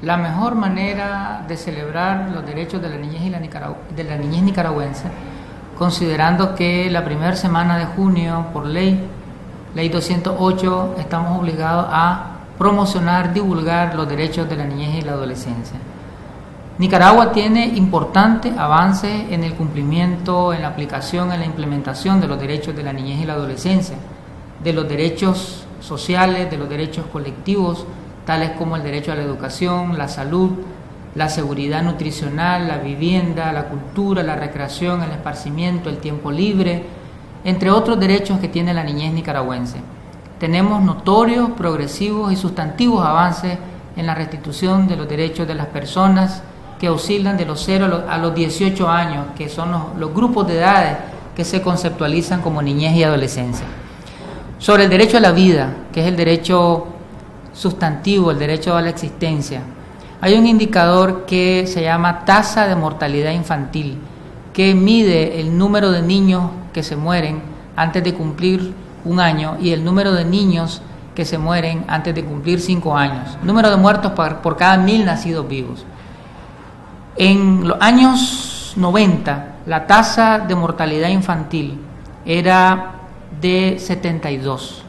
La mejor manera de celebrar los derechos de la niñez de la niñez nicaragüense, considerando que la primera semana de junio, por ley 208, estamos obligados a promocionar, divulgar los derechos de la niñez y la adolescencia. Nicaragua tiene importantes avances en el cumplimiento, en la aplicación, en la implementación de los derechos de la niñez y la adolescencia, de los derechos sociales, de los derechos colectivos, tales como el derecho a la educación, la salud, la seguridad nutricional, la vivienda, la cultura, la recreación, el esparcimiento, el tiempo libre, entre otros derechos que tiene la niñez nicaragüense. Tenemos notorios, progresivos y sustantivos avances en la restitución de los derechos de las personas que oscilan de los 0 a los 18 años, que son los grupos de edades que se conceptualizan como niñez y adolescencia. Sobre el derecho a la vida, que es el derecho sustantivo, el derecho a la existencia, hay un indicador que se llama tasa de mortalidad infantil, que mide el número de niños que se mueren antes de cumplir un año y el número de niños que se mueren antes de cumplir 5 años. Número de muertos por cada 1000 nacidos vivos. En los años 90, la tasa de mortalidad infantil era de 72.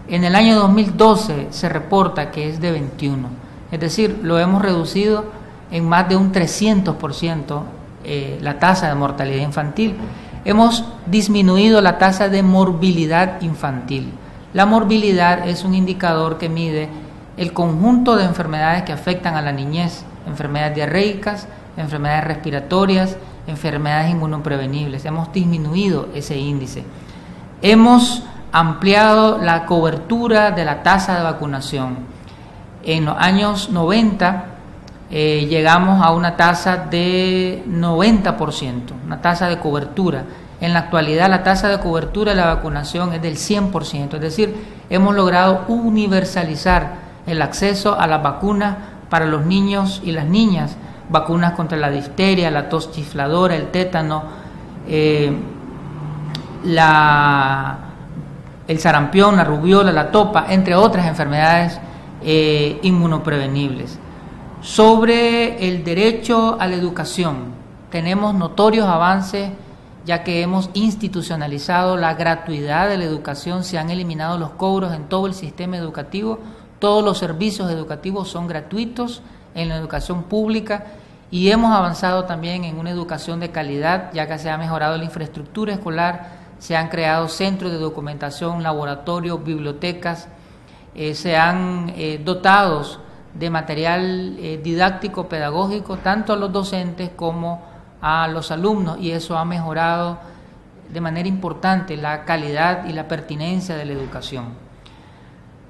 En el año 2012 se reporta que es de 21. Es decir, lo hemos reducido en más de un 300% la tasa de mortalidad infantil. Hemos disminuido la tasa de morbilidad infantil. La morbilidad es un indicador que mide el conjunto de enfermedades que afectan a la niñez, enfermedades diarreicas, enfermedades respiratorias, enfermedades inmunoprevenibles. Hemos disminuido ese índice. Hemos ampliado la cobertura de la tasa de vacunación. En los años 90 llegamos a una tasa de 90%, una tasa de cobertura. En la actualidad la tasa de cobertura de la vacunación es del 100%, es decir, hemos logrado universalizar el acceso a las vacunas para los niños y las niñas, vacunas contra la difteria, la tos chifladora, el tétano, el sarampión, la rubiola, la topa, entre otras enfermedades inmunoprevenibles. Sobre el derecho a la educación, tenemos notorios avances, ya que hemos institucionalizado la gratuidad de la educación, se han eliminado los cobros en todo el sistema educativo, todos los servicios educativos son gratuitos en la educación pública y hemos avanzado también en una educación de calidad, ya que se ha mejorado la infraestructura escolar, se han creado centros de documentación, laboratorios, bibliotecas, se han dotados de material didáctico, pedagógico, tanto a los docentes como a los alumnos, y eso ha mejorado de manera importante la calidad y la pertinencia de la educación.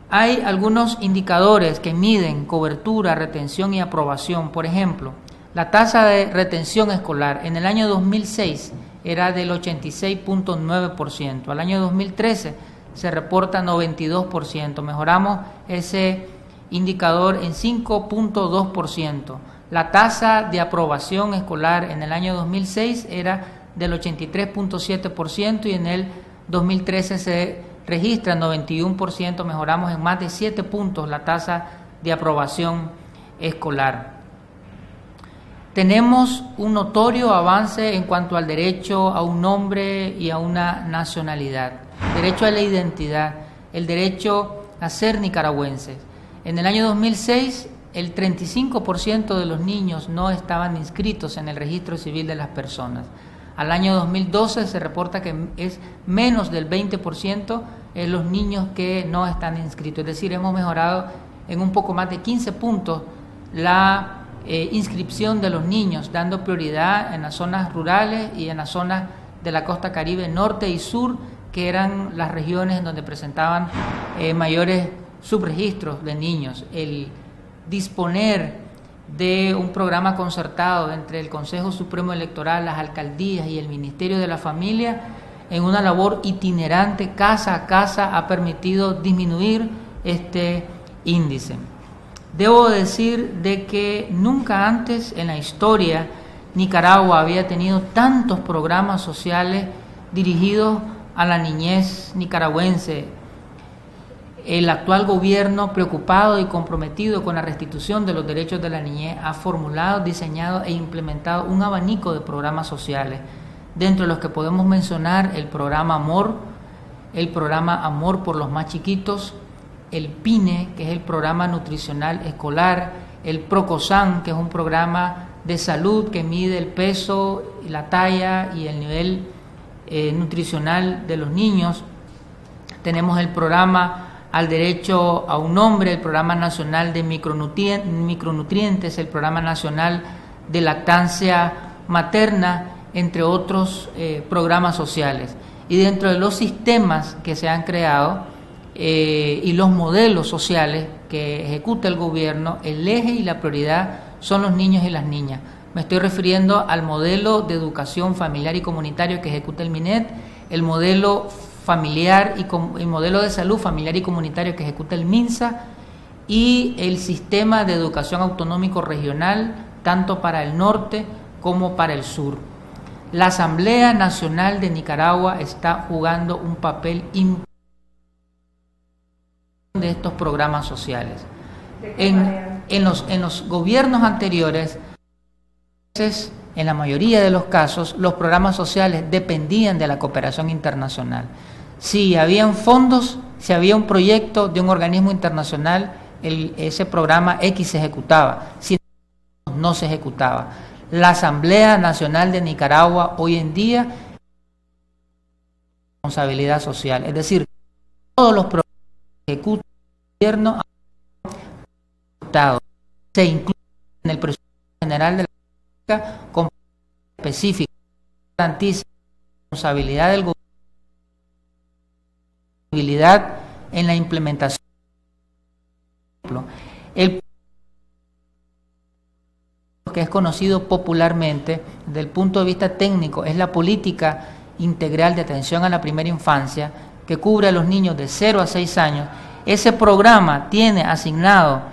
Hay algunos indicadores que miden cobertura, retención y aprobación. Por ejemplo, la tasa de retención escolar en el año 2006 era del 86.9%, al año 2013 se reporta 92%, mejoramos ese indicador en 5.2%. La tasa de aprobación escolar en el año 2006 era del 83.7% y en el 2013 se registra 91%, mejoramos en más de 7 puntos la tasa de aprobación escolar. Tenemos un notorio avance en cuanto al derecho a un nombre y a una nacionalidad, derecho a la identidad, el derecho a ser nicaragüenses. En el año 2006, el 35% de los niños no estaban inscritos en el registro civil de las personas. Al año 2012 se reporta que es menos del 20% los niños que no están inscritos. Es decir, hemos mejorado en un poco más de 15 puntos la inscripción de los niños, dando prioridad en las zonas rurales y en las zonas de la costa caribe norte y sur, que eran las regiones en donde presentaban mayores subregistros de niños. El disponer de un programa concertado entre el Consejo Supremo Electoral, las alcaldías y el Ministerio de la Familia en una labor itinerante casa a casa ha permitido disminuir este índice. Debo decir de que nunca antes en la historia Nicaragua había tenido tantos programas sociales dirigidos a la niñez nicaragüense. el actual gobierno, preocupado y comprometido con la restitución de los derechos de la niñez, ha formulado, diseñado e implementado un abanico de programas sociales, dentro de los que podemos mencionar el programa Amor, el programa Amor por los más chiquitos, el PINE, que es el programa nutricional escolar, el PROCOSAN, que es un programa de salud que mide el peso, la talla y el nivel nutricional de los niños. Tenemos el programa Al Derecho a un Nombre, el programa nacional de micronutrientes, el programa nacional de lactancia materna, entre otros programas sociales. Y dentro de los sistemas que se han creado y los modelos sociales que ejecuta el gobierno, el eje y la prioridad son los niños y las niñas. Me estoy refiriendo al modelo de educación familiar y comunitario que ejecuta el MINET, el modelo familiar y el modelo de salud familiar y comunitario que ejecuta el MINSA, y el sistema de educación autonómico regional, tanto para el norte como para el sur. La Asamblea Nacional de Nicaragua está jugando un papel importante de estos programas sociales. En los gobiernos anteriores, en la mayoría de los casos, los programas sociales dependían de la cooperación internacional. Si habían fondos, si había un proyecto de un organismo internacional, ese programa X se ejecutaba, si no se ejecutaba. La Asamblea Nacional de Nicaragua hoy en día es responsabilidad social, es decir, todos los programas que ejecuta el gobierno se incluyen en el presupuesto general de la República con específico, garantiza la responsabilidad del gobierno en la implementación. El que es conocido popularmente desde el punto de vista técnico es la política integral de atención a la primera infancia, que cubre a los niños de 0 a 6 años. Ese programa tiene asignado,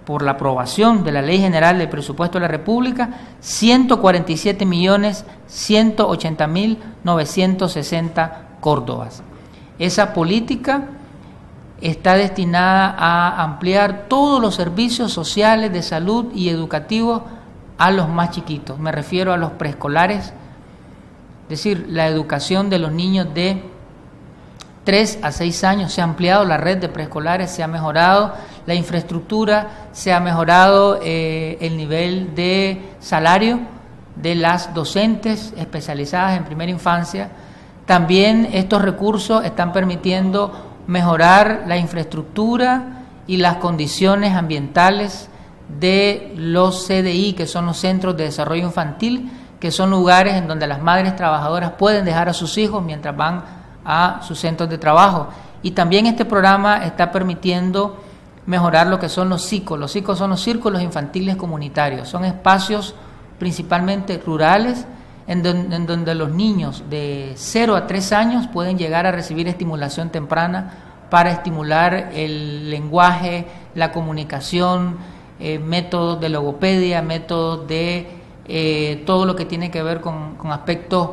por la aprobación de la Ley General del Presupuesto de la República, 147.180.960 córdobas. Esa política está destinada a ampliar todos los servicios sociales de salud y educativos a los más chiquitos. Me refiero a los preescolares, es decir, la educación de los niños de 3 a 6 años. Se ha ampliado la red de preescolares, se ha mejorado la infraestructura, se ha mejorado el nivel de salario de las docentes especializadas en primera infancia. También estos recursos están permitiendo mejorar la infraestructura y las condiciones ambientales de los CDI, que son los Centros de Desarrollo Infantil, que son lugares en donde las madres trabajadoras pueden dejar a sus hijos mientras van a sus centros de trabajo. Y también este programa está permitiendo mejorar lo que son los CICO. Los CICO son los círculos infantiles comunitarios, son espacios principalmente rurales en donde los niños de 0 a 3 años pueden llegar a recibir estimulación temprana para estimular el lenguaje, la comunicación, métodos de logopedia, métodos de todo lo que tiene que ver con aspectos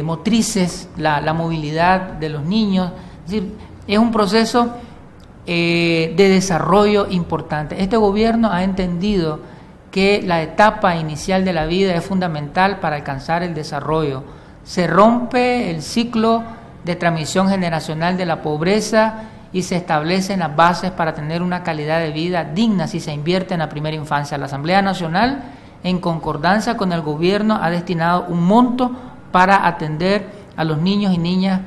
motrices, la movilidad de los niños. Es decir, es un proceso de desarrollo importante. Este gobierno ha entendido que la etapa inicial de la vida es fundamental para alcanzar el desarrollo. Se rompe el ciclo de transmisión generacional de la pobreza y se establecen las bases para tener una calidad de vida digna si se invierte en la primera infancia. La Asamblea Nacional, en concordancia con el gobierno, ha destinado un monto para atender a los niños y niñas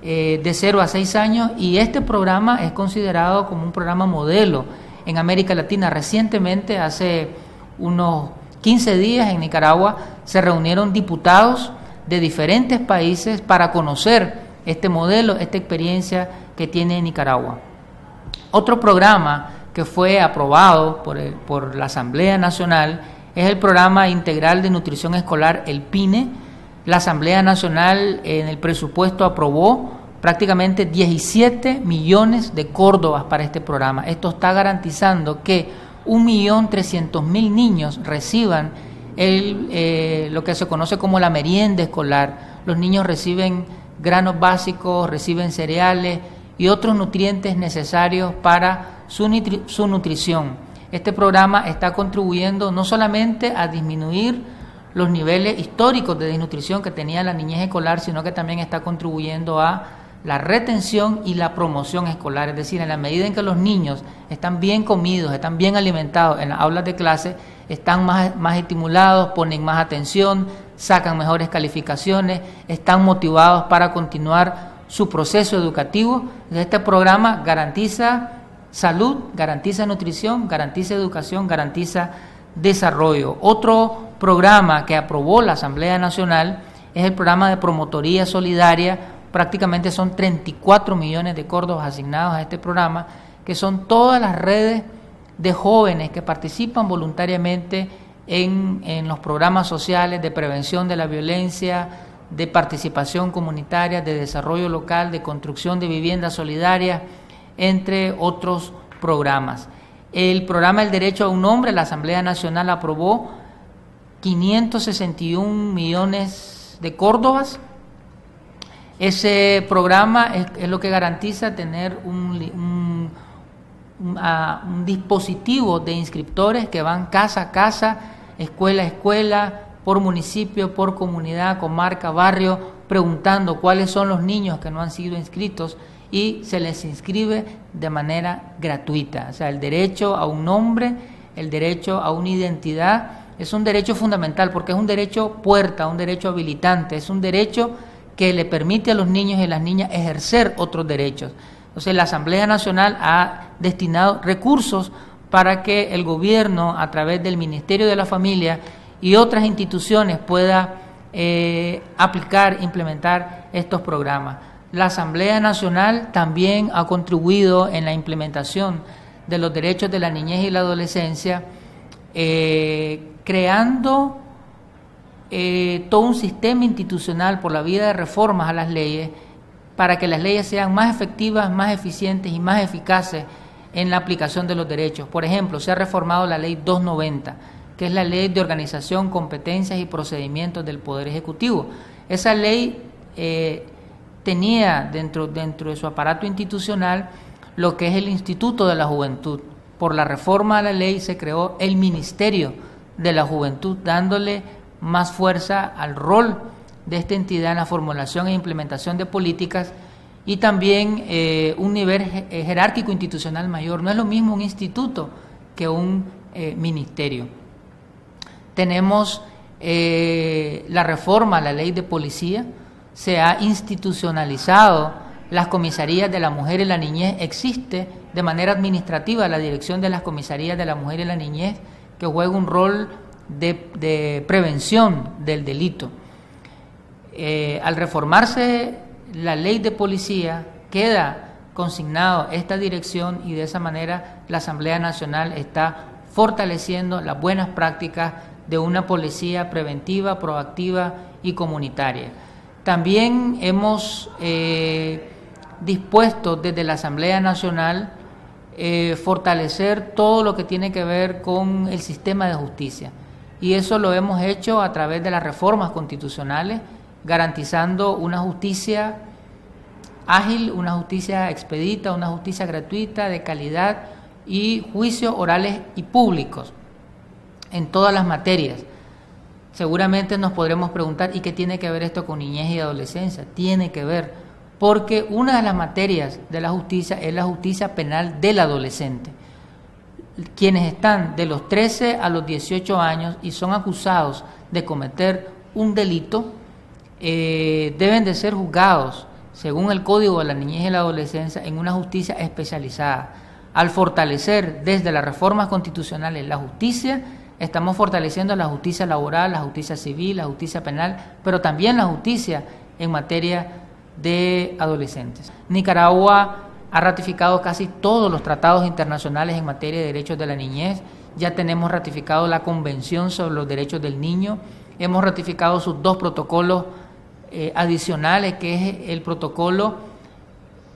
de 0 a 6 años, y este programa es considerado como un programa modelo en América Latina. Recientemente, hace unos 15 días, en Nicaragua se reunieron diputados de diferentes países para conocer este modelo, esta experiencia que tiene Nicaragua. Otro programa que fue aprobado por la Asamblea Nacional es el Programa Integral de Nutrición Escolar, el PINE. La Asamblea Nacional en el presupuesto aprobó prácticamente 17 millones de córdobas para este programa. Esto está garantizando que 1.300.000 niños reciban lo que se conoce como la merienda escolar. Los niños reciben granos básicos, reciben cereales y otros nutrientes necesarios para su nutrición. Este programa está contribuyendo no solamente a disminuir los niveles históricos de desnutrición que tenía la niñez escolar, sino que también está contribuyendo a la retención y la promoción escolar. Es decir, en la medida en que los niños están bien comidos, están bien alimentados en las aulas de clase, están más estimulados, ponen más atención, sacan mejores calificaciones, están motivados para continuar su proceso educativo. Este programa garantiza salud, garantiza nutrición, garantiza educación, garantiza desarrollo. Otro programa que aprobó la Asamblea Nacional es el programa de promotoría solidaria. Prácticamente son 34 millones de córdobas asignados a este programa, que son todas las redes de jóvenes que participan voluntariamente en los programas sociales de prevención de la violencia, de participación comunitaria, de desarrollo local, de construcción de viviendas solidarias, entre otros programas. El programa El Derecho a un Nombre, la Asamblea Nacional aprobó 561 millones de córdobas. Ese programa es lo que garantiza tener un dispositivo de inscriptores que van casa a casa, escuela a escuela, por municipio, por comunidad, comarca, barrio, preguntando cuáles son los niños que no han sido inscritos, y se les inscribe de manera gratuita. O sea, el derecho a un nombre, el derecho a una identidad, es un derecho fundamental porque es un derecho puerta, un derecho habilitante, es un derecho que le permite a los niños y las niñas ejercer otros derechos. Entonces, la Asamblea Nacional ha destinado recursos para que el gobierno, a través del Ministerio de la Familia y otras instituciones, pueda aplicar, implementar estos programas. La Asamblea Nacional también ha contribuido en la implementación de los derechos de la niñez y la adolescencia, creando todo un sistema institucional por la vía de reformas a las leyes, para que las leyes sean más efectivas, más eficientes y más eficaces en la aplicación de los derechos. Por ejemplo, se ha reformado la Ley 290, que es la Ley de Organización, Competencias y Procedimientos del Poder Ejecutivo. Esa ley tenía dentro de su aparato institucional lo que es el Instituto de la Juventud. Por la reforma a la ley se creó el Ministerio de la Juventud, dándole más fuerza al rol de esta entidad en la formulación e implementación de políticas, y también un nivel jerárquico institucional mayor. No es lo mismo un instituto que un ministerio. Tenemos la reforma a la ley de policía, se ha institucionalizado las comisarías de la mujer y la niñez. Existe de manera administrativa la dirección de las comisarías de la mujer y la niñez, que juega un rol de prevención del delito. Al reformarse la ley de policía, queda consignado esta dirección, y de esa manera la Asamblea Nacional está fortaleciendo las buenas prácticas de una policía preventiva, proactiva y comunitaria. También hemos dispuesto desde la Asamblea Nacional fortalecer todo lo que tiene que ver con el sistema de justicia, y eso lo hemos hecho a través de las reformas constitucionales, garantizando una justicia ágil, una justicia expedita, una justicia gratuita, de calidad, y juicios orales y públicos en todas las materias. Seguramente nos podremos preguntar, ¿y qué tiene que ver esto con niñez y adolescencia? Tiene que ver, porque una de las materias de la justicia es la justicia penal del adolescente. Quienes están de los 13 a los 18 años y son acusados de cometer un delito, deben de ser juzgados según el Código de la Niñez y la Adolescencia en una justicia especializada. Al fortalecer desde las reformas constitucionales la justicia, estamos fortaleciendo la justicia laboral, la justicia civil, la justicia penal, pero también la justicia en materia de adolescentes. Nicaragua ha ratificado casi todos los tratados internacionales en materia de derechos de la niñez. Ya tenemos ratificado la Convención sobre los Derechos del Niño, hemos ratificado sus 2 protocolos adicionales, que es el protocolo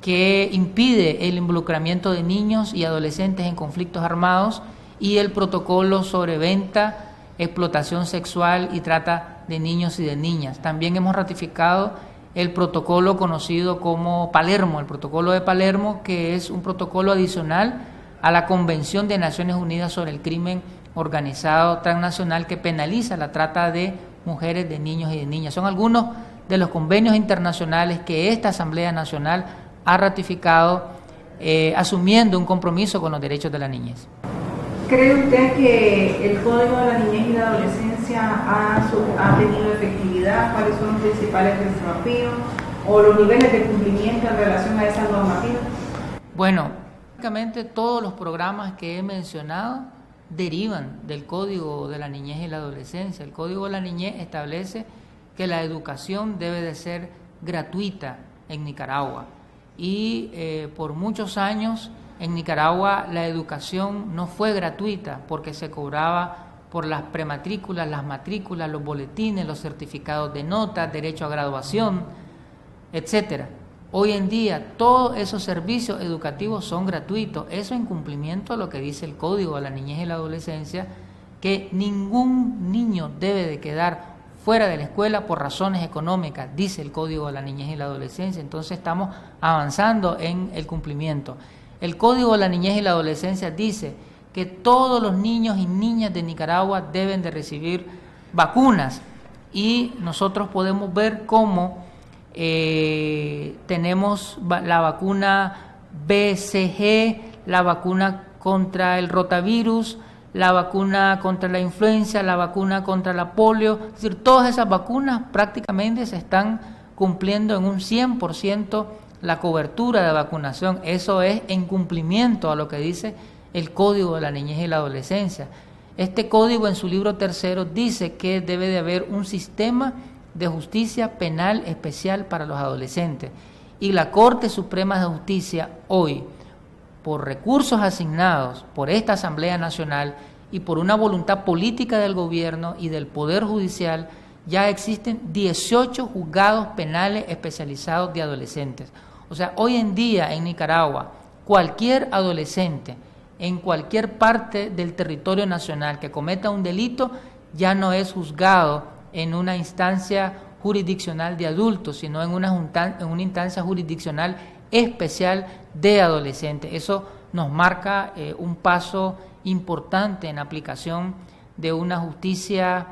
que impide el involucramiento de niños y adolescentes en conflictos armados, y el protocolo sobre venta, explotación sexual y trata de niños y de niñas. También hemos ratificado el protocolo conocido como Palermo, el protocolo de Palermo, que es un protocolo adicional a la Convención de Naciones Unidas sobre el Crimen Organizado Transnacional, que penaliza la trata de mujeres, de niños y de niñas. Son algunos de los convenios internacionales que esta Asamblea Nacional ha ratificado, asumiendo un compromiso con los derechos de la niñez. ¿Cree usted que el Código de la Niñez y la Adolescencia ha tenido efectividad? ¿Cuáles son los principales desafíos o los niveles de cumplimiento en relación a esa normativa? Bueno, prácticamente todos los programas que he mencionado derivan del Código de la Niñez y la Adolescencia. El Código de la Niñez establece que la educación debe de ser gratuita en Nicaragua y por muchos años en Nicaragua la educación no fue gratuita porque se cobraba por las prematrículas, las matrículas, los boletines, los certificados de notas, derecho a graduación, etcétera. Hoy en día todos esos servicios educativos son gratuitos, eso en cumplimiento a lo que dice el Código de la Niñez y la Adolescencia, que ningún niño debe de quedar fuera de la escuela por razones económicas, dice el Código de la Niñez y la Adolescencia. Entonces estamos avanzando en el cumplimiento. El Código de la Niñez y la Adolescencia dice que todos los niños y niñas de Nicaragua deben de recibir vacunas y nosotros podemos ver cómo tenemos la vacuna BCG, la vacuna contra el rotavirus, la vacuna contra la influenza, la vacuna contra la polio. Es decir, todas esas vacunas prácticamente se están cumpliendo en un 100% la cobertura de vacunación. Eso es en cumplimiento a lo que dice el Código de la Niñez y la Adolescencia. Este código en su libro tercero dice que debe de haber un sistema de justicia penal especial para los adolescentes. Y la Corte Suprema de Justicia hoy, por recursos asignados por esta Asamblea Nacional y por una voluntad política del gobierno y del Poder Judicial, ya existen 18 juzgados penales especializados de adolescentes. O sea, hoy en día en Nicaragua, cualquier adolescente en cualquier parte del territorio nacional que cometa un delito ya no es juzgado en una instancia jurisdiccional de adultos, sino en una instancia jurisdiccional especial de adolescentes. Eso nos marca un paso importante en la aplicación de una justicia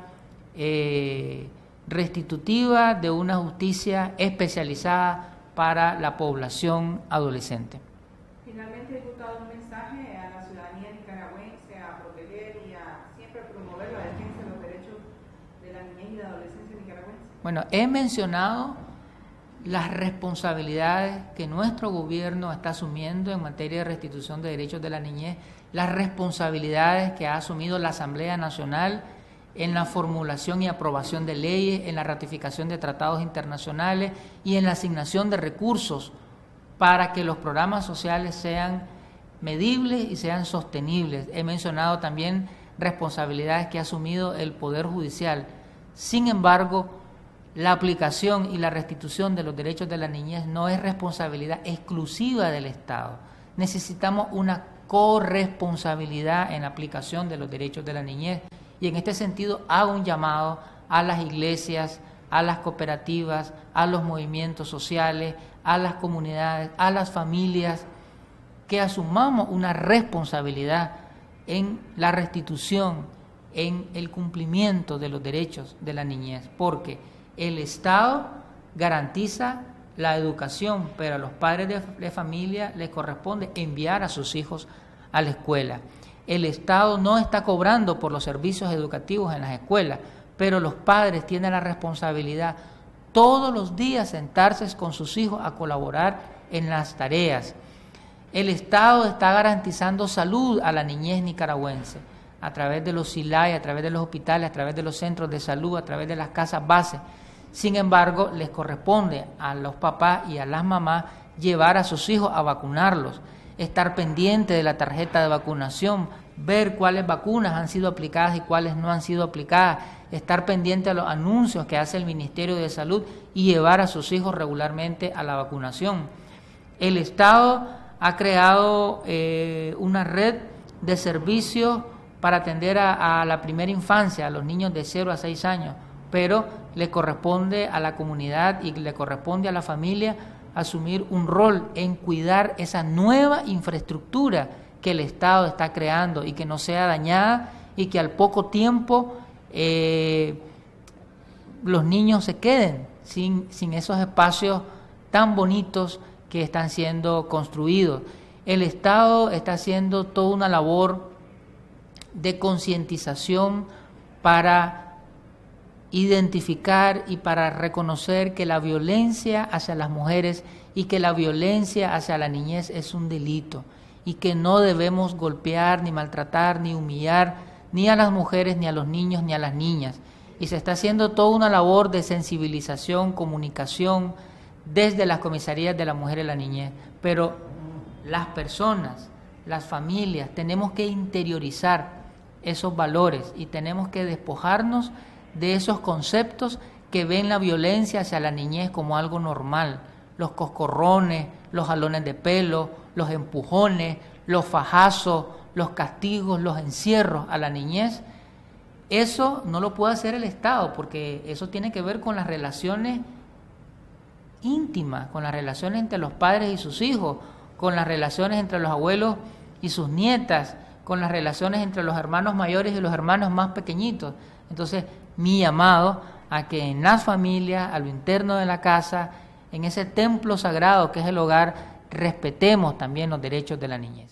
restitutiva, de una justicia especializada para la población adolescente. Finalmente, diputado, un mensaje a la ciudadanía nicaragüense a proteger y a siempre promover la defensa de los derechos de la niñez y la adolescencia nicaragüense. Bueno, he mencionado las responsabilidades que nuestro gobierno está asumiendo en materia de restitución de derechos de la niñez, las responsabilidades que ha asumido la Asamblea Nacional en la formulación y aprobación de leyes, en la ratificación de tratados internacionales y en la asignación de recursos para que los programas sociales sean medibles y sean sostenibles. He mencionado también responsabilidades que ha asumido el Poder Judicial. Sin embargo, la aplicación y la restitución de los derechos de la niñez no es responsabilidad exclusiva del Estado. Necesitamos una corresponsabilidad en la aplicación de los derechos de la niñez. Y en este sentido hago un llamado a las iglesias, a las cooperativas, a los movimientos sociales, a las comunidades, a las familias, que asumamos una responsabilidad en la restitución, en el cumplimiento de los derechos de la niñez, porque el Estado garantiza la educación, pero a los padres de familia les corresponde enviar a sus hijos a la escuela. El Estado no está cobrando por los servicios educativos en las escuelas, pero los padres tienen la responsabilidad todos los días sentarse con sus hijos a colaborar en las tareas. El Estado está garantizando salud a la niñez nicaragüense a través de los SILAI, a través de los hospitales, a través de los centros de salud, a través de las casas base. Sin embargo, les corresponde a los papás y a las mamás llevar a sus hijos a vacunarlos, estar pendiente de la tarjeta de vacunación, ver cuáles vacunas han sido aplicadas y cuáles no han sido aplicadas, estar pendiente a los anuncios que hace el Ministerio de Salud y llevar a sus hijos regularmente a la vacunación. El Estado ha creado una red de servicios para atender a la primera infancia, a los niños de 0 a 6 años, pero le corresponde a la comunidad y le corresponde a la familia asumir un rol en cuidar esa nueva infraestructura que el Estado está creando y que no sea dañada y que al poco tiempo los niños se queden sin esos espacios tan bonitos que están siendo construidos. El Estado está haciendo toda una labor de concientización para identificar y para reconocer que la violencia hacia las mujeres y que la violencia hacia la niñez es un delito y que no debemos golpear, ni maltratar, ni humillar ni a las mujeres, ni a los niños, ni a las niñas. Y se está haciendo toda una labor de sensibilización, comunicación desde las comisarías de la mujer y la niñez. Pero las personas, las familias, tenemos que interiorizar esos valores y tenemos que despojarnos de esos conceptos que ven la violencia hacia la niñez como algo normal. Los coscorrones, los jalones de pelo, los empujones, los fajazos, los castigos, los encierros a la niñez. Eso no lo puede hacer el Estado, porque eso tiene que ver con las relaciones íntimas, con las relaciones entre los padres y sus hijos, con las relaciones entre los abuelos y sus nietas, con las relaciones entre los hermanos mayores y los hermanos más pequeñitos. Entonces, mi llamado a que en las familias, a lo interno de la casa, en ese templo sagrado que es el hogar, respetemos también los derechos de la niñez.